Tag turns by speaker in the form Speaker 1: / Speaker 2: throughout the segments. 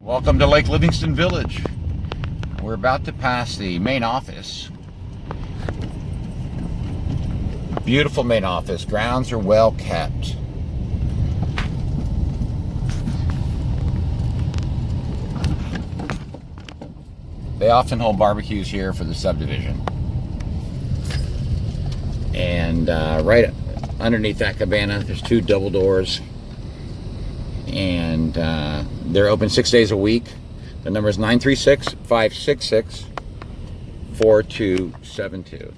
Speaker 1: Welcome to Lake Livingston Village. We're about to pass the main office. Beautiful main office. Grounds are well kept. They often hold barbecues here for the subdivision. And right underneath that cabana, there's two double doors. And they're open 6 days a week. The number is 936-566-4272.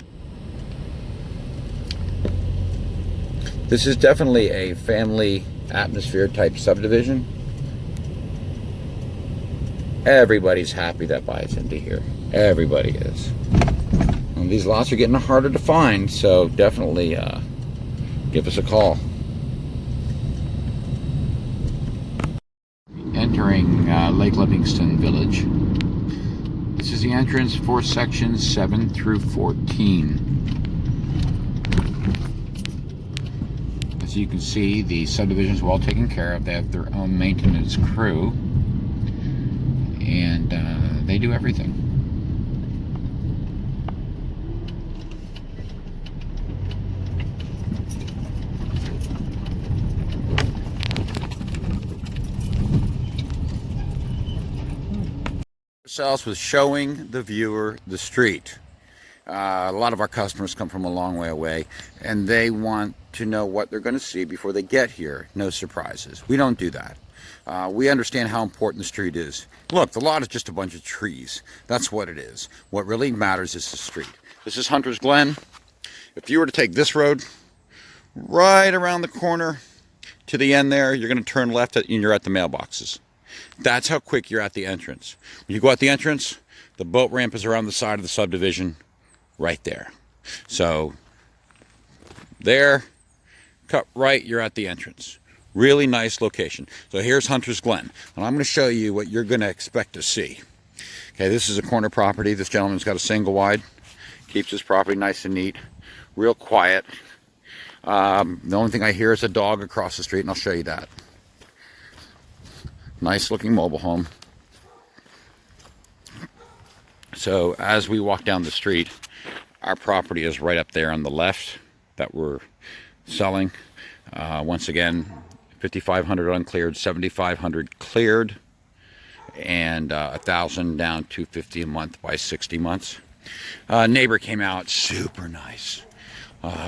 Speaker 1: This is definitely a family atmosphere type subdivision. Everybody's happy that buys into here. Everybody is. And these lots are getting harder to find, so definitely give us a call. Entering Lake Livingston Village. This is the entrance for sections 7 through 14. As you can see, the subdivision is well taken care of. They have their own maintenance crew, and they do everything. Ourselves with showing the viewer the street. A lot of our customers come from a long way away, and they want to know what they're going to see before they get here. No surprises. We don't do that. We understand how important the street is. Look, the lot is just a bunch of trees. That's what it is. What really matters is the street. This is Hunter's Glen. If you were to take this road right around the corner to the end there, you're going to turn left and you're at the mailboxes. That's how quick you're at the entrance. When you go out the entrance, the boat ramp is around the side of the subdivision right there. So there, cut right, you're at the entrance. Really nice location. So here's Hunter's Glen, and I'm going to show you what you're going to expect to see. Okay, this is a corner property. This gentleman's got a single wide. Keeps his property nice and neat. Real quiet. The only thing I hear is a dog across the street, and I'll show you that. Nice looking mobile home. So as we walk down the street, our property is right up there on the left that we're selling. Once again, 5,500 uncleared, 7,500 cleared, and 1,000 down, 250 a month by 60 months. Neighbor came out, super nice.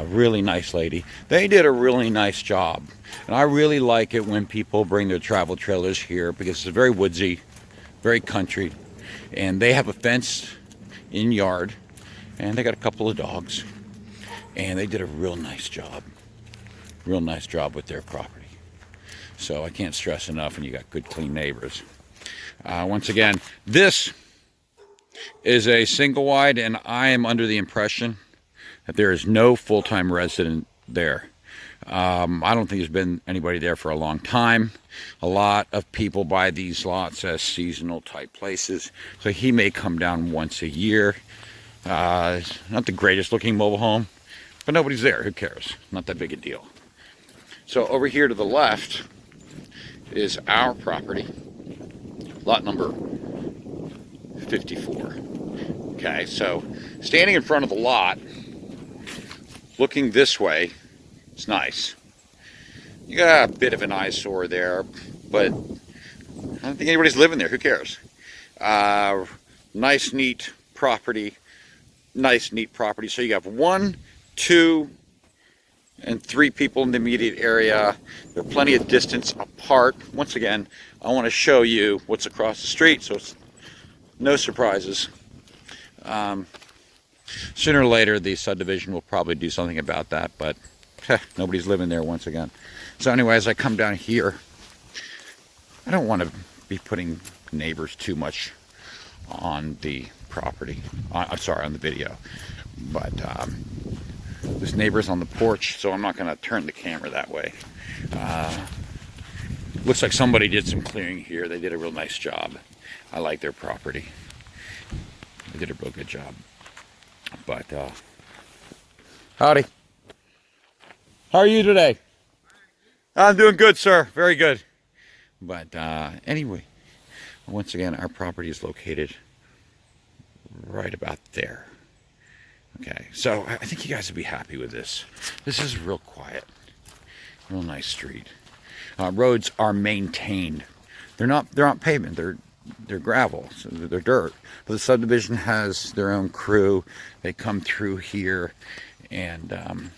Speaker 1: Really nice lady. They did a really nice job, and I really like it when people bring their travel trailers here because it's very woodsy, very country, and they have a fenced in yard, and they got a couple of dogs, and they did a real nice job with their property. So I can't stress enough, and you got good clean neighbors. Once again, this is a single wide, and I am under the impression that there is no full-time resident there. I don't think there's been anybody there for a long time. A lot of people buy these lots as seasonal type places, so he may come down once a year. Not the greatest looking mobile home, but nobody's there. Who cares? Not that big a deal. So over here to the left is our property, lot number 54. Okay, so standing in front of the lot, looking this way, it's nice. You got a bit of an eyesore there, but I don't think anybody's living there. Who cares? Nice, neat property. Nice, neat property. So you have 1, 2, and 3 people in the immediate area. They're plenty of distance apart. Once again, I want to show you what's across the street, so it's no surprises. Sooner or later, the subdivision will probably do something about that, but nobody's living there once again. So anyway, as I come down here, I don't want to be putting neighbors too much on the property. I'm sorry, on the video. But this neighbor's on the porch, so I'm not going to turn the camera that way. Looks like somebody did some clearing here. They did a real nice job. I like their property. They did a real good job. But, howdy. How are you today? I'm doing good, sir. Very good. But, anyway, Once again, our property is located right about there. Okay, so I think you guys would be happy with this. This is real quiet, real nice street. Roads are maintained. They're not pavement. They're gravel. So they're dirt. But the subdivision has their own crew. They come through here, and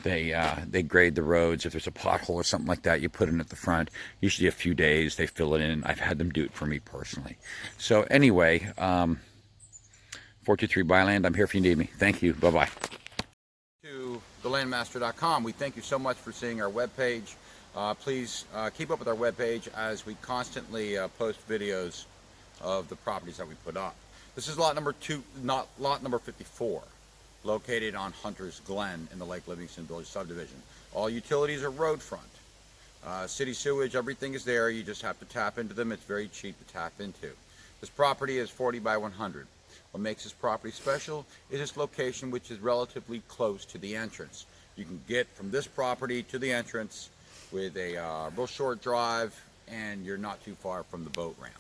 Speaker 1: they grade the roads. If there's a pothole or something like that, you put it at the front. Usually a few days, they fill it in. I've had them do it for me personally. So anyway, 423 Byland, I'm here if you need me. Thank you. Bye-bye. To thelandmaster.com, we thank you so much for seeing our webpage. Please keep up with our webpage as we constantly post videos of the properties that we put up. This is lot number 54. Located on Hunter's Glen in the Lake Livingston Village subdivision. All utilities are road front. City sewage, everything is there. You just have to tap into them. It's very cheap to tap into. This property is 40 by 100. What makes this property special is its location, which is relatively close to the entrance. You can get from this property to the entrance with a real short drive, and you're not too far from the boat ramp.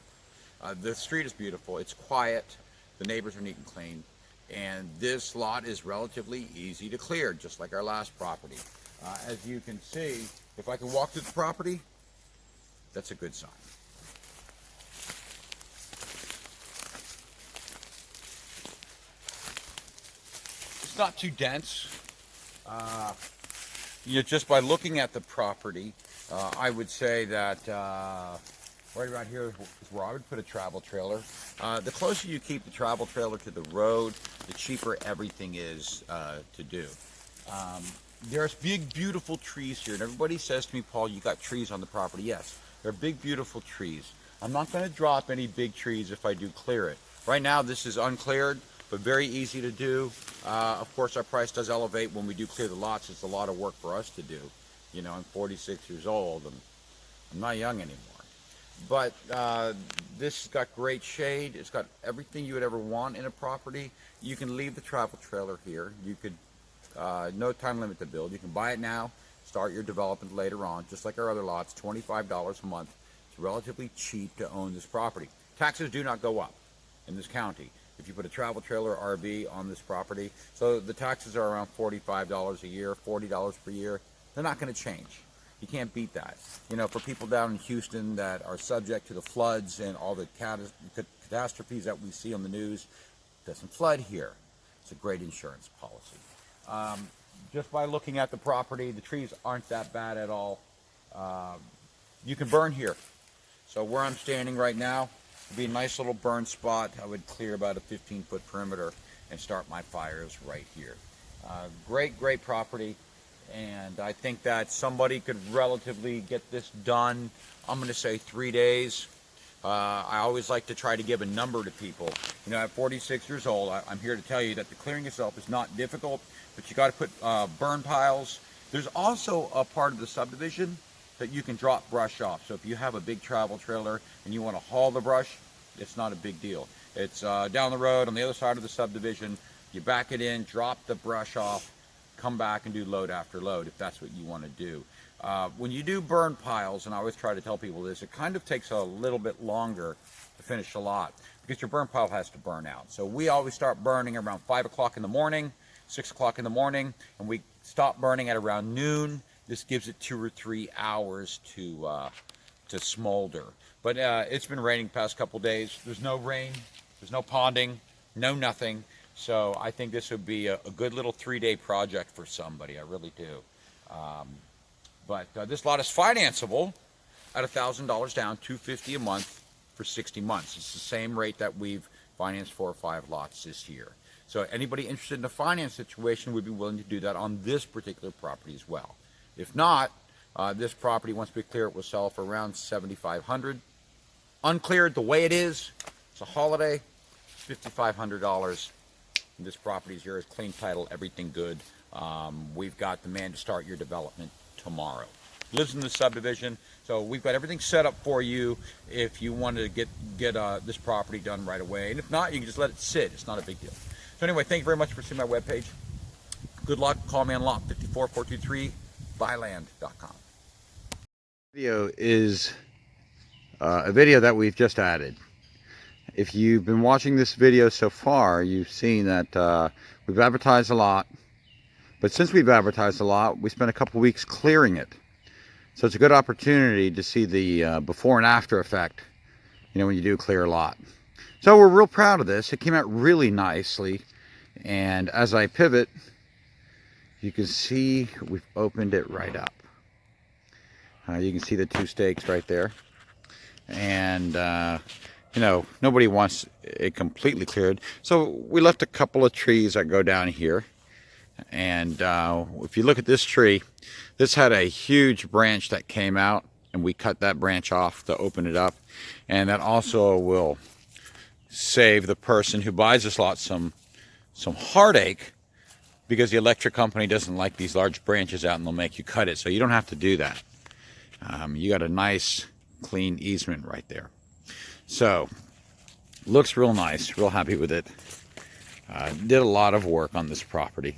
Speaker 1: The street is beautiful. It's quiet. The neighbors are neat and clean. And this lot is relatively easy to clear, just like our last property. As you can see, if I can walk through the property, that's a good sign. It's not too dense. Just by looking at the property, I would say that right around here is where I would put a travel trailer. The closer you keep the travel trailer to the road, the cheaper everything is to do. There's big, beautiful trees here, and everybody says to me, Paul, you got trees on the property. Yes, they're big, beautiful trees. I'm not going to drop any big trees if I do clear it. Right now, this is uncleared, but very easy to do. Of course, our price does elevate when we do clear the lots. It's a lot of work for us to do. I'm 46 years old, and I'm not young anymore. But this has got great shade. It's got everything you would ever want in a property. You can leave the travel trailer here. You could, no time limit to build. You can buy it now, start your development later on, just like our other lots, $25 a month. It's relatively cheap to own this property. Taxes do not go up in this county if you put a travel trailer or RV on this property. So the taxes are around $45 a year, $40 per year. They're not going to change. You can't beat that. For people down in Houston that are subject to the floods and all the catastrophes that we see on the news, it doesn't flood here. It's a great insurance policy. Just by looking at the property, the trees aren't that bad at all. You can burn here. So where I'm standing right now would be a nice little burn spot. I would clear about a 15-foot perimeter and start my fires right here. Great property. And I think that somebody could relatively get this done, I'm going to say 3 days. I always like to try to give a number to people. At 46 years old, I'm here to tell you that the clearing itself is not difficult, but you got to put burn piles. There's also a part of the subdivision that you can drop brush off. So if you have a big travel trailer and you want to haul the brush, it's not a big deal. It's down the road on the other side of the subdivision. You back it in, drop the brush off, come back and do load after load if that's what you want to do. When you do burn piles, and I always try to tell people this, it kind of takes a little bit longer to finish a lot because your burn pile has to burn out. So we always start burning around 5 o'clock in the morning, 6 o'clock in the morning, and we stop burning at around noon. This gives it 2 or 3 hours to smolder. But it's been raining the past couple days. There's no rain, there's no ponding, no nothing. So I think this would be a good little 3-day project for somebody. I really do. But this lot is financeable at $1,000 down, $250 a month for 60 months. It's the same rate that we've financed 4 or 5 lots this year. So anybody interested in a finance situation would be willing to do that on this particular property as well. If not, this property, once we clear it, will sell for around $7,500. Uncleared the way it is, it's a holiday, $5,500. This property is yours, clean title, everything good. We've got the man to start your development tomorrow. Lives in the subdivision, so we've got everything set up for you if you wanted to get this property done right away. And if not, you can just let it sit. It's not a big deal. So anyway, thank you very much for seeing my webpage. Good luck. Call me on lot 54423byland.com.
Speaker 2: Video is
Speaker 1: a video that we've just added. If you've been watching this video so far, you've seen that we've advertised a lot. But since we've advertised a lot, we spent a couple weeks clearing it. So it's a good opportunity to see the before and after effect, you know, when you do clear a lot. So we're real proud of this. It came out really nicely. And as I pivot, you can see we've opened it right up. You can see the 2 stakes right there. And, you know, nobody wants it completely cleared. So we left a couple of trees that go down here. And if you look at this tree, this had a huge branch that came out, and we cut that branch off to open it up. And that also will save the person who buys this lot some heartache, because the electric company doesn't like these large branches out and they'll make you cut it. So you don't have to do that. You got a nice clean easement right there. So looks real nice, real happy with it. Did a lot of work on this property.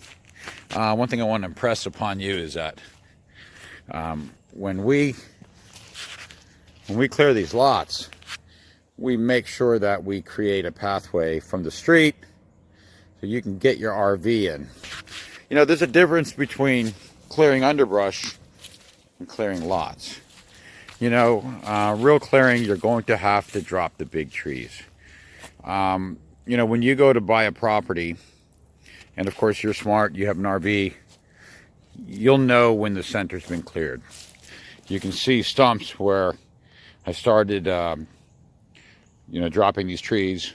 Speaker 1: One thing I want to impress upon you is that when we clear these lots, we make sure that we create a pathway from the street so you can get your RV in. You know, there's a difference between clearing underbrush and clearing lots. You know, real clearing, you're going to have to drop the big trees. You know, when you go to buy a property, and of course you're smart, you have an RV, you'll know when the center's been cleared. You can see stumps where I started, you know, dropping these trees,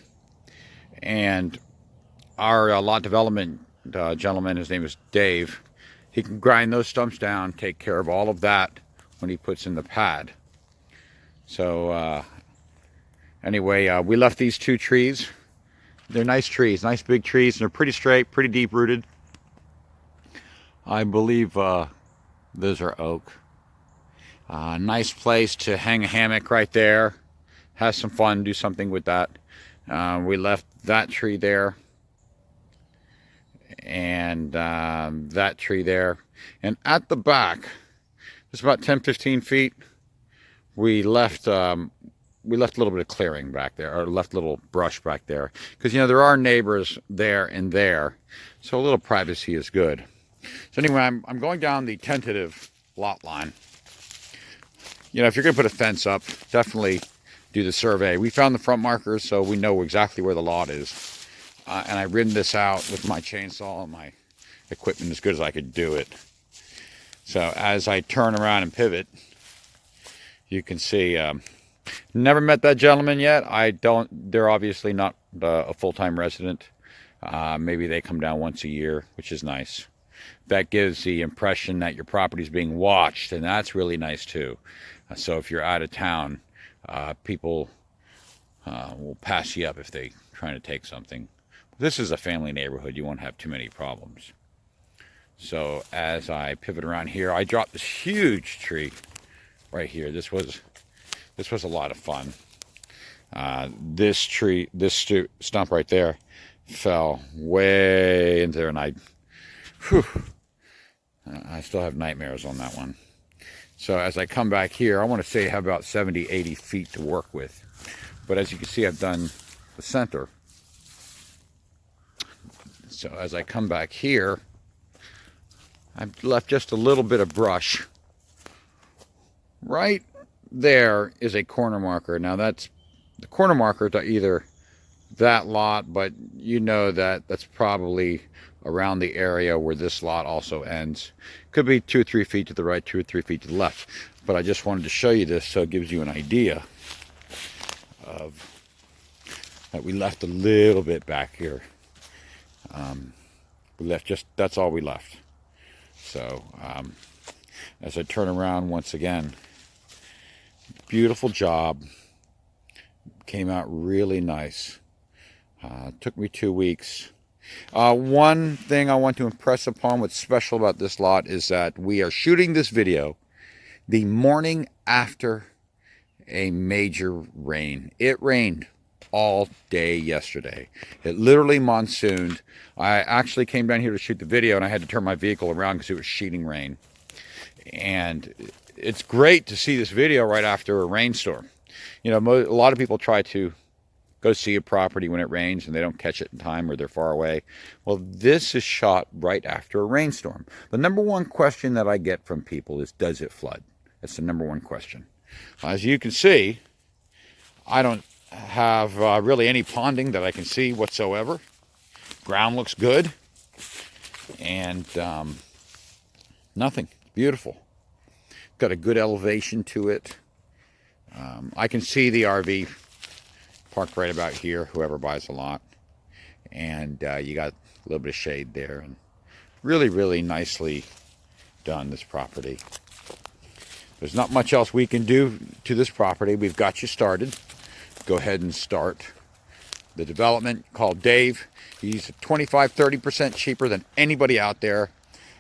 Speaker 1: and our lot development gentleman, his name is Dave, he can grind those stumps down, take care of all of that when he puts in the pad. So anyway, we left these 2 trees. They're nice trees, nice big trees, and they're pretty straight, pretty deep rooted. I believe those are oak. Nice place to hang a hammock right there. Have some fun, do something with that. We left that tree there, and that tree there. And at the back, it's about 10-15 feet, we left a little bit of clearing back there, or left a little brush back there, because, you know, there are neighbors there and there, so a little privacy is good. So anyway, I'm going down the tentative lot line. You know, if you're going to put a fence up, definitely do the survey. We found the front markers, so we know exactly where the lot is. And I ridden this out with my chainsaw and my equipment as good as I could do it. So as I turn around and pivot, you can see, never met that gentleman yet. They're obviously not a full-time resident. Maybe they come down once a year, which is nice. That gives the impression that your property is being watched, and that's really nice too. So if you're out of town, people will pass you up if they're trying to take something. This is a family neighborhood. You won't have too many problems. So as I pivot around here, I dropped this huge tree right here. This was a lot of fun. This stump right there fell way into there, and I still have nightmares on that one. So as I come back here, I want to say I have about 70-80 feet to work with. But as you can see, I've done the center. So as I come back here, I've left just a little bit of brush. Right there is a corner marker. Now that's the corner marker to either that lot, but you know that that's probably around the area where this lot also ends. Could be 2 or 3 feet to the right, 2 or 3 feet to the left. But I just wanted to show you this so it gives you an idea of that we left a little bit back here. We left that's all we left. So as I turn around once again, beautiful job. Came out really nice. Took me 2 weeks. One thing I want to impress upon what's special about this lot is that we are shooting this video the morning after a major rain. It rained all day yesterday. It literally monsooned. I actually came down here to shoot the video, and I had to turn my vehicle around because it was sheeting rain. And it's great to see this video right after a rainstorm. You know, a lot of people try to go see a property when it rains and they don't catch it in time or they're far away. Well, this is shot right after a rainstorm. The number one question that I get from people is, does it flood? That's the number one question. As you can see, I don't have really any ponding that I can see whatsoever. Ground looks good. And nothing. Beautiful. Got a good elevation to it. I can see the RV parked right about here, whoever buys a lot. And you got a little bit of shade there. And really, really nicely done, this property. There's not much else we can do to this property. We've got you started. Go ahead and start the development. Call Dave. He's 25-30% cheaper than anybody out there.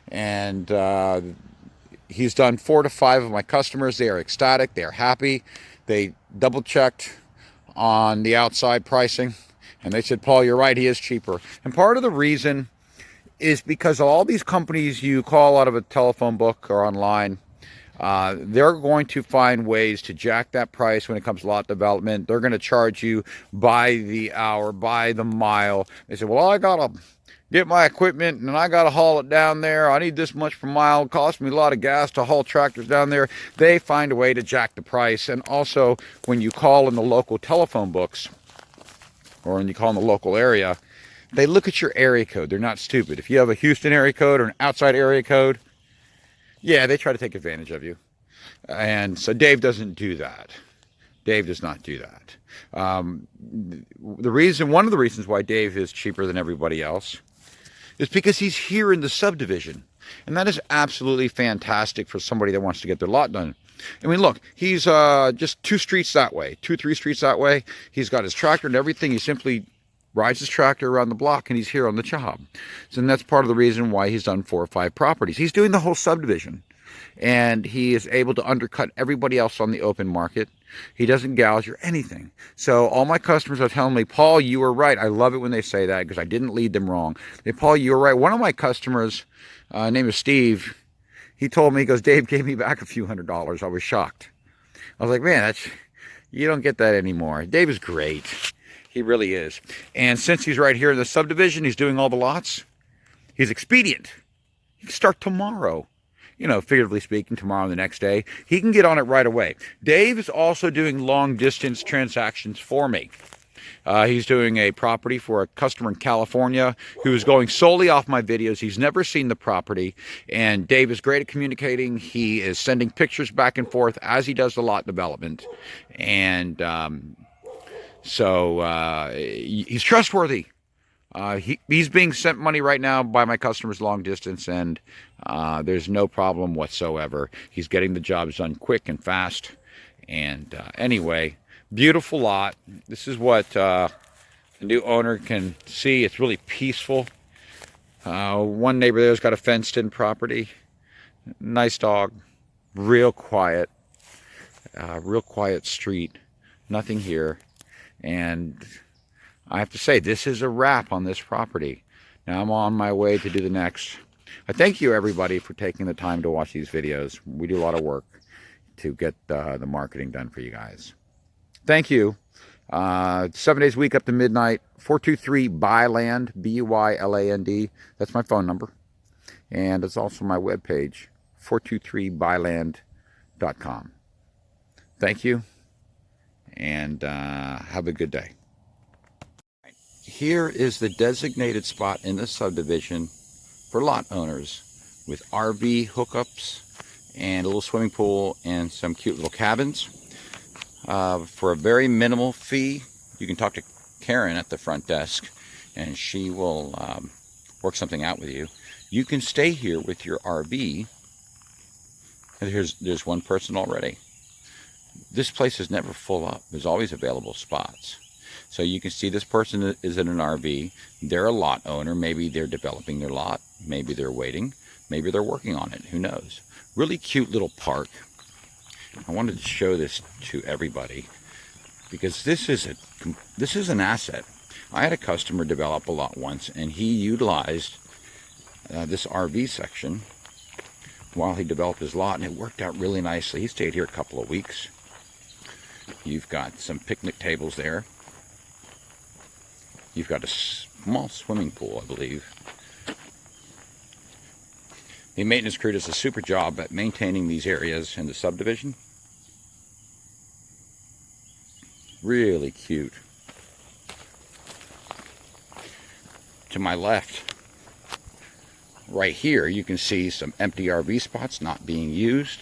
Speaker 1: And he's done 4 to 5 of my customers. They are ecstatic. They are happy. They double checked on the outside pricing. And they said, Paul, you're right. He is cheaper. And part of the reason is because all these companies you call out of a telephone book or online, they're going to find ways to jack that price when it comes to lot development. They're going to charge you by the hour, by the mile. They say, well, I got to get my equipment and I got to haul it down there. I need this much per mile. It costs me a lot of gas to haul tractors down there. They find a way to jack the price. And also, when you call in the local telephone books or when you call in the local area, they look at your area code. They're not stupid. If you have a Houston area code or an outside area code, yeah, they try to take advantage of you. And so Dave doesn't do that. Dave does not do that. One of the reasons why Dave is cheaper than everybody else is because he's here in the subdivision. And that is absolutely fantastic for somebody that wants to get their lot done. I mean, look, he's just 2 streets that way, 2-3 streets that way. He's got his tractor and everything. He simply rides his tractor around the block and he's here on the job. So that's part of the reason why he's done 4 or 5 properties. He's doing the whole subdivision and he is able to undercut everybody else on the open market. He doesn't gouge or anything. So all my customers are telling me, Paul, you were right. I love it when they say that because I didn't lead them wrong. They, Paul, you were right. One of my customers, name is Steve, he told me, he goes, Dave gave me back a few $100s. I was shocked. I was like, man, you don't get that anymore. Dave is great. He really is. And since he's right here in the subdivision, he's doing all the lots. He's expedient. He can start tomorrow. You know, figuratively speaking, tomorrow and the next day. He can get on it right away. Dave is also doing long distance transactions for me. He's doing a property for a customer in California who is going solely off my videos. He's never seen the property. And Dave is great at communicating. He is sending pictures back and forth as he does the lot development. And so he's trustworthy. He's being sent money right now by my customers long distance, and there's no problem whatsoever. He's getting the jobs done quick and fast. And anyway, beautiful lot. This is what the new owner can see. It's really peaceful. One neighbor there's got a fenced-in property. Nice dog. Real quiet street. Nothing here. And I have to say, this is a wrap on this property. Now I'm on my way to do the next. I thank you, everybody, for taking the time to watch these videos. We do a lot of work to get the marketing done for you guys. Thank you. 7 days a week up to midnight. 423-BUYLAND, B-U-Y-L-A-N-D. That's my phone number. And it's also my webpage, 423byland.com. Thank you. And have a good day. Here is the designated spot in the subdivision for lot owners with RV hookups and a little swimming pool and some cute little cabins. For a very minimal fee, you can talk to Karen at the front desk and she will work something out with you. You can stay here with your RV. And there's one person already. This place is never full up. There's always available spots. So you can see this person is in an RV. They're a lot owner. Maybe they're developing their lot. Maybe they're waiting. Maybe they're working on it. Who knows? Really cute little park. I wanted to show this to everybody because this is an asset. I had a customer develop a lot once, and he utilized this RV section while he developed his lot, and it worked out really nicely. He stayed here a couple of weeks. You've got some picnic tables there. You've got a small swimming pool, I believe. The maintenance crew does a super job at maintaining these areas in the subdivision. Really cute. To my left, right here, you can see some empty RV spots not being used.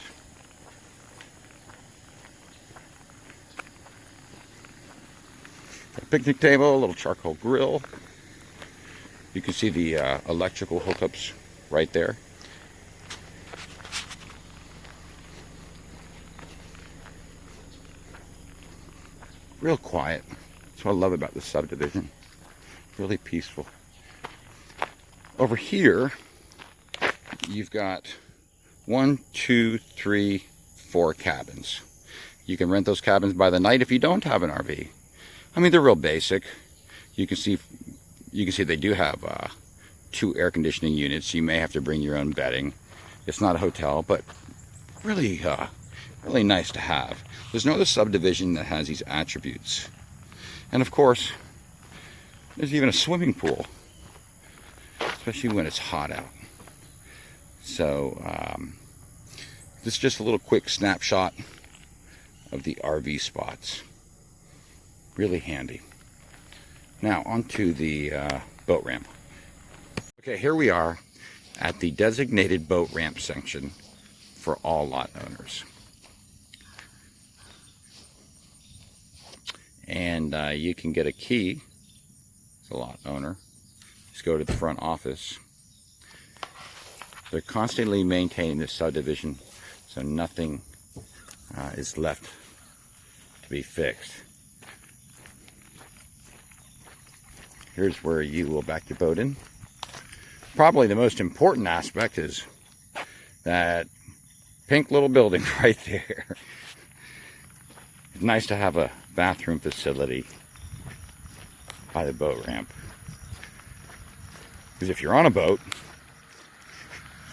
Speaker 1: A picnic table, a little charcoal grill. You can see the electrical hookups right there. Real quiet. That's what I love about this subdivision. Really peaceful. Over here, you've got 1, 2, 3, 4 cabins. You can rent those cabins by the night if you don't have an RV. I mean, they're real basic. You can see they do have 2 air conditioning units. You may have to bring your own bedding. It's not a hotel, but really, really nice to have. There's no other subdivision that has these attributes. And of course, there's even a swimming pool, especially when it's hot out. So this is just a little quick snapshot of the RV spots. Really handy. Now onto the boat ramp. Okay, here we are at the designated boat ramp section for all lot owners. And you can get a key as a lot owner. Just go to the front office. They're constantly maintaining this subdivision, so nothing is left to be fixed. Here's where you will back your boat in. Probably the most important aspect is that pink little building right there. It's nice to have a bathroom facility by the boat ramp. Because if you're on a boat,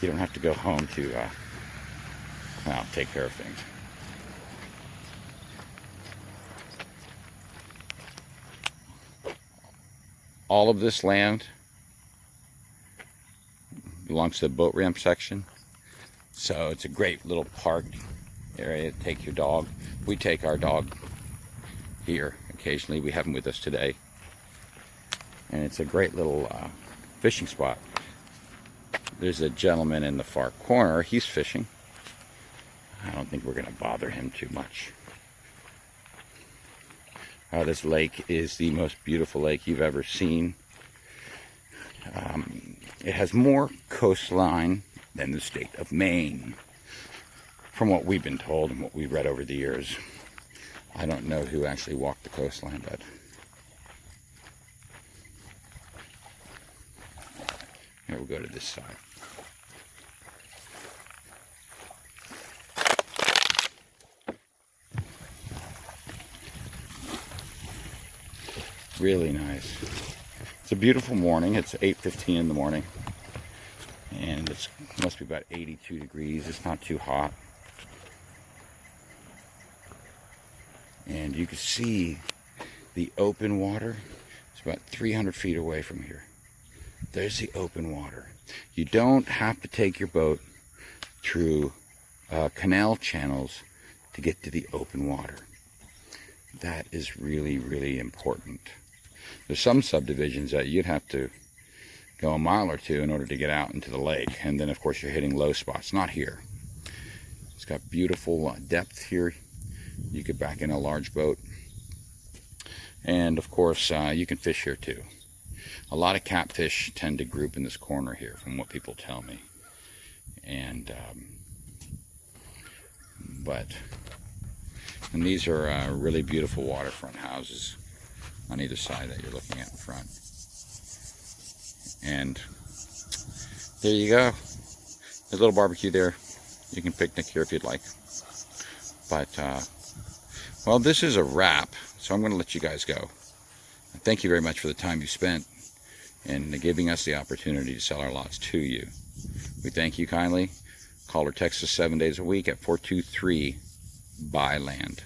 Speaker 1: you don't have to go home to well, take care of things. All of this land belongs to the boat ramp section. So it's a great little park area to take your dog. We take our dog here occasionally. We have him with us today. And it's a great little fishing spot. There's a gentleman in the far corner. He's fishing. I don't think we're going to bother him too much. This lake is the most beautiful lake you've ever seen. It has more coastline than the state of Maine, from what we've been told and what we've read over the years. I don't know who actually walked the coastline, but here we'll go to this side. Really nice. It's a beautiful morning. It's 8:15 in the morning, and it must be about 82 degrees. It's not too hot. And you can see the open water. It's about 300 feet away from here. There's the open water. You don't have to take your boat through canal channels to get to the open water. That is really, really important. There's some subdivisions that you'd have to go a mile or two in order to get out into the lake. And then, of course, you're hitting low spots. Not here. It's got beautiful depth here. You could back in a large boat. And, of course, you can fish here, too. A lot of catfish tend to group in this corner here, from what people tell me. And, and these are really beautiful waterfront houses on either side that you're looking at in front. And there you go. There's a little barbecue there. You can picnic here if you'd like. But, well, this is a wrap, so I'm going to let you guys go. Thank you very much for the time you spent and giving us the opportunity to sell our lots to you. We thank you kindly. Call or text us 7 days a week at 423-BUY-LAND.